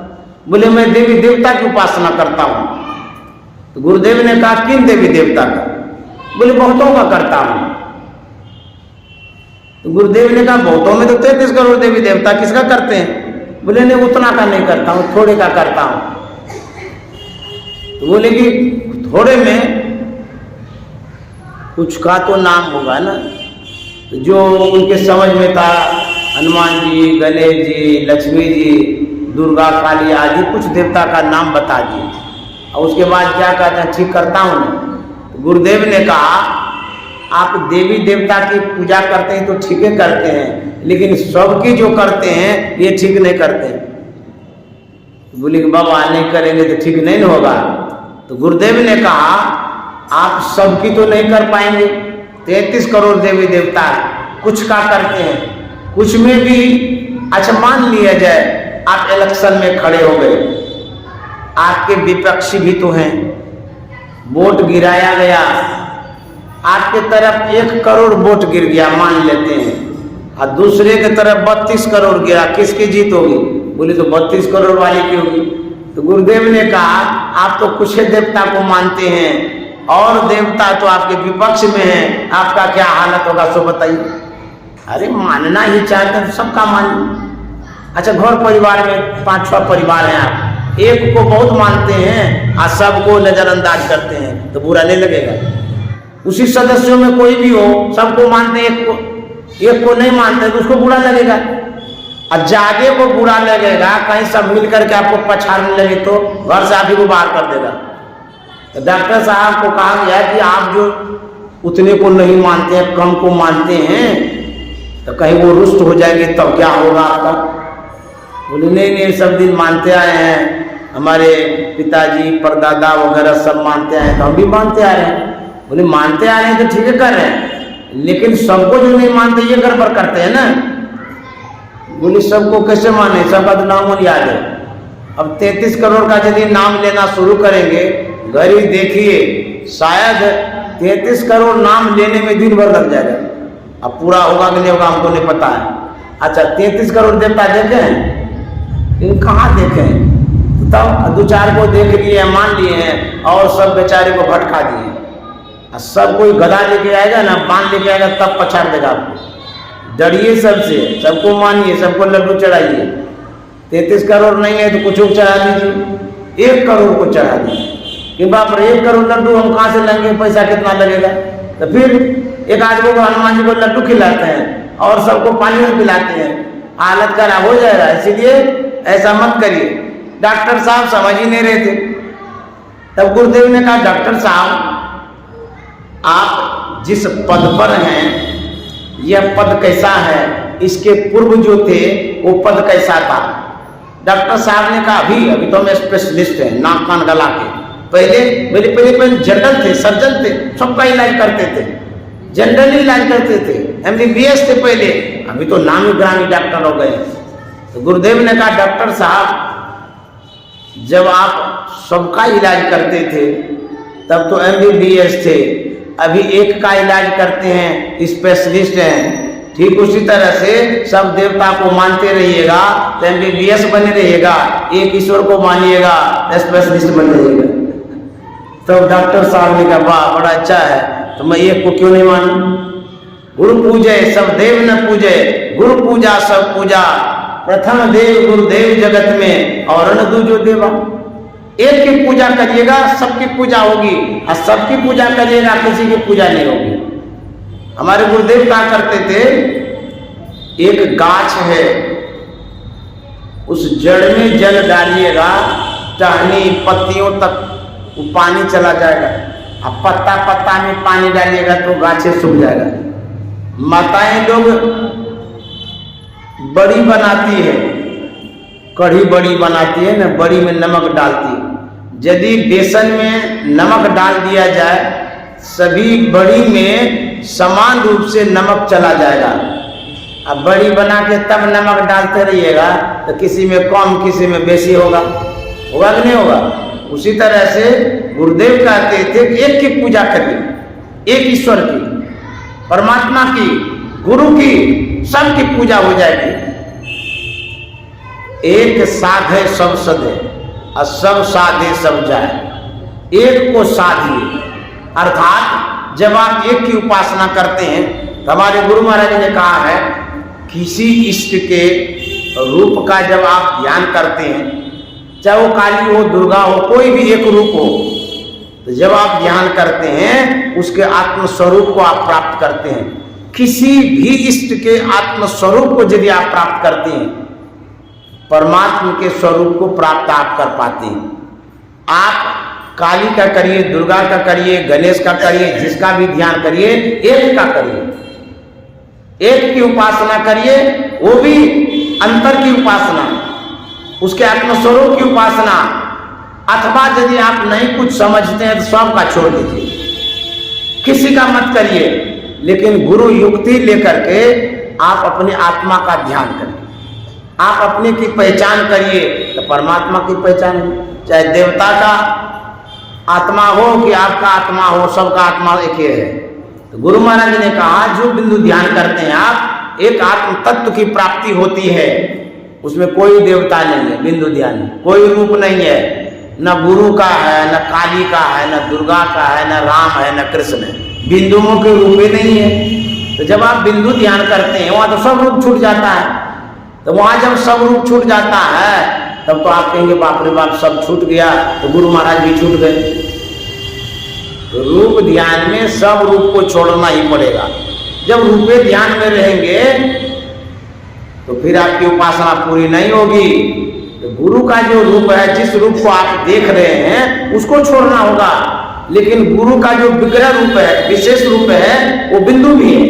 बोले, मैं देवी देवता की उपासना करता हूं। तो गुरुदेव ने कहा, किन देवी देवता का? बोले, बहुतों का करता हूं। तो गुरुदेव ने कहा, बहुतों में तो 33 करोड़ देवी देवता, किसका करते हैं? बोले, नहीं, उतना का नहीं करता हूं, थोड़े का करता हूं। तो बोले कि थोड़े में कुछ का तो नाम होगा ना। तो जो उनके समझ में था, हनुमान जी, गणेश जी, लक्ष्मी जी, दुर्गा, काली आदि कुछ देवता का नाम बता दिए। और उसके बाद क्या कहते हैं, ठीक करता हूँ ना। तो गुरुदेव ने कहा, आप देवी देवता की पूजा करते हैं तो ठीक है करते हैं, लेकिन सबकी जो करते हैं ये ठीक नहीं करते। तो बोले कि बाबा नहीं करेंगे तो ठीक नहीं होगा। तो गुरुदेव ने कहा, आप सबकी तो नहीं कर पाएंगे, 33 करोड़ देवी देवता कुछ का करते हैं, कुछ में भी अच्छा मान लिया जाए आप इलेक्शन में खड़े हो गए, आपके विपक्षी भी तो हैं, वोट गिराया गया, आपके तरफ 1 करोड़ वोट गिर गया मान लेते हैं, और दूसरे की तरफ 32 करोड़ गिरा, किसकी जीत होगी? बोले तो 32 करोड़ वाली की होगी। तो गुरुदेव ने कहा, आप तो कुछ देवता को मानते हैं और देवता तो आपके विपक्ष में हैं, आपका क्या हालत होगा सो बताइए। अरे मानना ही चाहते हैं सबका मानिए। अच्छा, घर परिवार में 5-6 परिवार हैं, आप एक को बहुत मानते हैं और सबको नजरअंदाज करते हैं तो बुरा नहीं लगेगा? उसी सदस्यों में कोई भी हो, सबको मानते हैं, एक को नहीं मानते तो उसको बुरा लगेगा, और जागे को बुरा लगेगा। कहीं सब मिल करके आपको पछाड़ने लगे तो घर से आप ही को बाहर कर देगा। तो डॉक्टर साहब को कहा गया कि आप जो उतने को नहीं मानते हैं, कम को मानते हैं, तो कहीं वो रुष्ट हो जाएंगे तब क्या होगा आपका? बोले नहीं, सब दिन मानते आए हैं, हमारे पिताजी परदादा वगैरह सब मानते आए हैं तो हम भी मानते आ रहे हैं। बोले मानते आ रहे हैं तो ठीक है कर रहे हैं, लेकिन सबको जो नहीं मानते ये गड़बड़ करते हैं ना। बोले सबको कैसे माने, सबका तो नाम याद है। अब 33 करोड़ का यदि नाम लेना शुरू करेंगे, गरीब देखिए शायद 33 करोड़ नाम लेने में दिन भर लग जाएगा। अब पूरा होगा कि नहीं होगा हमको नहीं पता है। अच्छा, 33 करोड़ देवता देखे हैं, लेकिन कहाँ देखे हैं? तब 2-4 को देख लिए, मान लिए हैं, और सब बेचारे को भटका दिए। सब कोई गधा लेके आएगा ना, बांध लेके आएगा तब पछाड़ देगा आपको। डरिए सबसे, सबको मानिए, सबको लड्डू चढ़ाइए। 33 करोड़ नहीं है तो कुछ चढ़ा दीजिए, 1 करोड़ को चढ़ा दीजिए कि बाप रे 1 करोड़ लड्डू हम कहाँ से लेंगे, पैसा कितना लगेगा? तो फिर एक आदमी को हनुमान जी को लड्डू खिलाते हैं और सबको पानी में पिलाते हैं, हालत खराब हो जाएगा। इसीलिए ऐसा मत करिए। डॉक्टर साहब समझ ही नहीं रहे थे। तब गुरुदेव ने कहा, डॉक्टर साहब आप जिस पद पर हैं यह पद कैसा है, इसके पूर्व जो थे वो पद कैसा था? डॉक्टर साहब ने कहा, अभी तो मैं स्पेशलिस्ट है, नाक कान गला के। पहले जनरल थे, सर्जन थे, सबका इलाज करते थे, जनरली इलाज करते थे, MBBS थे पहले, अभी तो नामी ग्रामी डॉक्टर हो गए। तो गुरुदेव ने कहा, डॉक्टर साहब जब आप सबका इलाज करते थे तब तो MBBS थे, अभी एक का इलाज करते हैं, स्पेशलिस्ट हैं। ठीक उसी तरह से सब देवता को मानते रहिएगा तो MBBS बने रहिएगा, एक ईश्वर को मानिएगा तो स्पेशलिस्ट बने रहिएगा। तो डॉक्टर साहब ने कहा, वाह बड़ा अच्छा है, तो मैं एक को क्यों नहीं मानूं? गुरु पूजे सब देव न पूजे, गुरु पूजा सब पूजा, प्रथम देव गुरुदेव जगत में और न दूजो देवा। एक की पूजा करिएगा सबकी पूजा होगी, और सबकी पूजा करिएगा किसी की पूजा नहीं होगी। हमारे गुरुदेव क्या करते थे, एक गाछ है उस जड़ में जल डालिएगा, टहनी पत्तियों तक वो पानी चला जाएगा, अब पत्ता पत्ता में पानी डालिएगा तो गाछे सूख जाएगा। माताएं लोग बड़ी बनाती है, कढ़ी बड़ी बनाती है ना, बड़ी में नमक डालती है। यदि बेसन में नमक डाल दिया जाए, सभी बड़ी में समान रूप से नमक चला जाएगा। अब बड़ी बना के तब नमक डालते रहिएगा तो किसी में कम किसी में बेसी होगा कि नहीं होगा। उसी तरह से गुरुदेव कहते थे कि एक की पूजा करिए, एक ईश्वर की, परमात्मा की, गुरु की, सबकी पूजा हो जाएगी। एक साधे सब सधे और सब साधे सब जाए। एक को साधिए, अर्थात जब आप एक की उपासना करते हैं तो हमारे गुरु महाराज ने कहा है किसी इष्ट के रूप का जब आप ध्यान करते हैं, चाहे वो काली हो, दुर्गा हो, कोई भी एक रूप हो, तो जब आप ध्यान करते हैं उसके आत्म स्वरूप को आप प्राप्त करते हैं। किसी भी इष्ट के आत्म स्वरूप को यदि आप प्राप्त करते हैं, परमात्मा के स्वरूप को प्राप्त आप कर पाते हैं। आप काली का करिए, दुर्गा का करिए, गणेश का करिए, जिसका भी ध्यान करिए, एक का करिए, एक की उपासना करिए, वो भी अंतर की उपासना, उसके आत्मस्वरूप की उपासना। अथवा यदि आप नहीं कुछ समझते हैं तो सब का छोड़ दीजिए, किसी का मत करिए, लेकिन गुरु युक्ति लेकर के आप अपनी आत्मा का ध्यान करिए। आप अपने की पहचान करिए तो परमात्मा की पहचान, चाहे देवता का आत्मा हो कि आपका आत्मा हो, सबका आत्मा एक ही है। तो गुरु महाराज ने कहा जो बिंदु ध्यान करते हैं आप, एक आत्म तत्व की प्राप्ति होती है, उसमें कोई देवता नहीं है। बिंदु ध्यान में कोई रूप नहीं है, न गुरु का है, न काली का है, न दुर्गा का है, न राम है, न कृष्ण है। बिंदुओं के रूप ही नहीं है। तो जब आप बिंदु ध्यान करते हैं वहां तो सब रूप छूट जाता है। तो वहां जब सब रूप छूट जाता है तब तो आप कहेंगे बाप रे बाप सब छूट गया, तो गुरु महाराज भी छूट गए। तो रूप ध्यान में सब रूप को छोड़ना ही पड़ेगा। जब रूपे ध्यान में रहेंगे तो फिर आपकी उपासना पूरी नहीं होगी। तो गुरु का जो रूप है, जिस रूप को आप देख रहे हैं उसको छोड़ना होगा, लेकिन गुरु का जो विग्रह रूप है, विशेष रूप है, वो बिंदु भी है।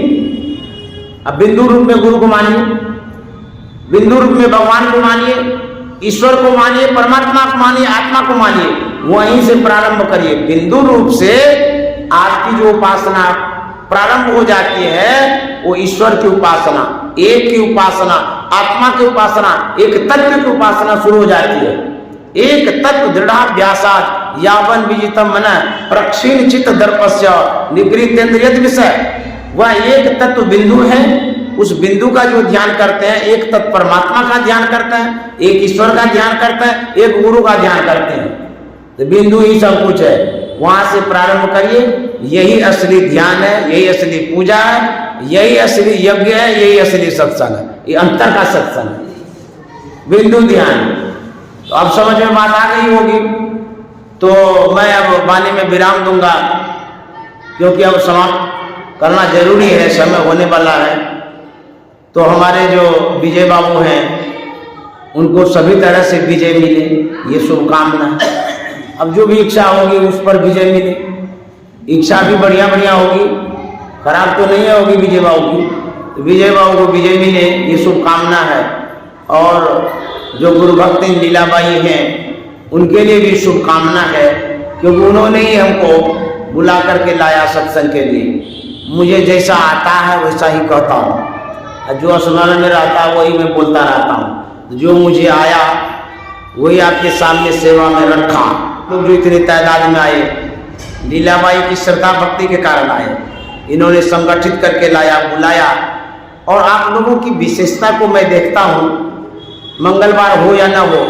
अब बिंदु रूप में गुरु को मानिए, बिंदु रूप में भगवान को मानिए, ईश्वर को मानिए, परमात्मा को मानिए, आत्मा को मानिए, वहीं से प्रारंभ करिए। बिंदु रूप से आपकी जो उपासना प्रारंभ हो जाती है वो ईश्वर की उपासना, एक की उपासना, आत्मा की उपासना, एक तत्व की उपासना शुरू हो जाती है। एक तत्व दृढ़ाभ्यासात् यावन विजितम मन प्रक्षीण चित्त दर्पस्य निगृहीतेन्द्रियत विषय। वह एक तत्व बिंदु है, उस बिंदु का जो ध्यान करते हैं, एक तत्व परमात्मा का ध्यान करते हैं, एक ईश्वर का ध्यान करते हैं, एक गुरु का ध्यान करते हैं। तो बिंदु ही सब कुछ है, वहां से प्रारंभ करिए। यही असली ध्यान है, यही असली पूजा है, यही असली यज्ञ है, यही असली सत्संग है, ये अंतर का सत्संग है, बिंदु ध्यान। तो अब समझ में बात आ गई होगी। तो मैं अब वाणी में विराम दूंगा, क्योंकि अब समाप्त करना जरूरी है, समय होने वाला है। तो हमारे जो विजय बाबू हैं उनको सभी तरह से विजय मिले, ये शुभकामना। अब जो भी इच्छा होगी उस पर विजय मिले। इच्छा भी बढ़िया बढ़िया होगी, खराब तो नहीं होगी विजय बाबू की। तो विजय बाबू को विजय मिले, ये शुभकामना है। और जो गुरु भक्ति लीलाबाई हैं उनके लिए भी शुभकामना है, क्योंकि उन्होंने ही हमको बुला करके लाया सत्संग के लिए। मुझे जैसा आता है वैसा ही कहता हूँ, जो स्मरण में रहता है वही मैं बोलता रहता हूँ। जो मुझे आया वही आपके सामने सेवा में रखा। लोग जो इतनी तादाद में आए, लीलाबाई की श्रद्धा भक्ति के कारण आए। इन्होंने संगठित करके लाया, बुलाया। और आप लोगों की विशेषता को मैं देखता हूँ, मंगलवार हो या ना हो,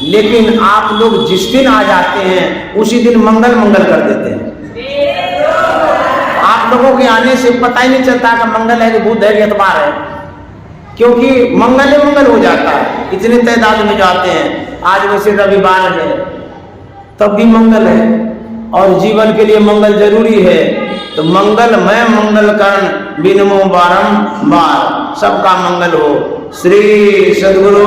लेकिन आप लोग जिस दिन आ जाते हैं उसी दिन मंगल मंगल कर देते हैं। आप लोगों के आने से पता ही नहीं चलता कि मंगल है कि बुध है कि इतवार है, क्योंकि मंगल ही मंगल हो जाता है। इतने तादाद में जाते हैं। आज वैसे रविवार है तब भी मंगल है, और जीवन के लिए मंगल जरूरी है। तो मंगल मैं मंगल कर्ण बिनमो बारंबार, सबका मंगल हो। श्री सद्गुरु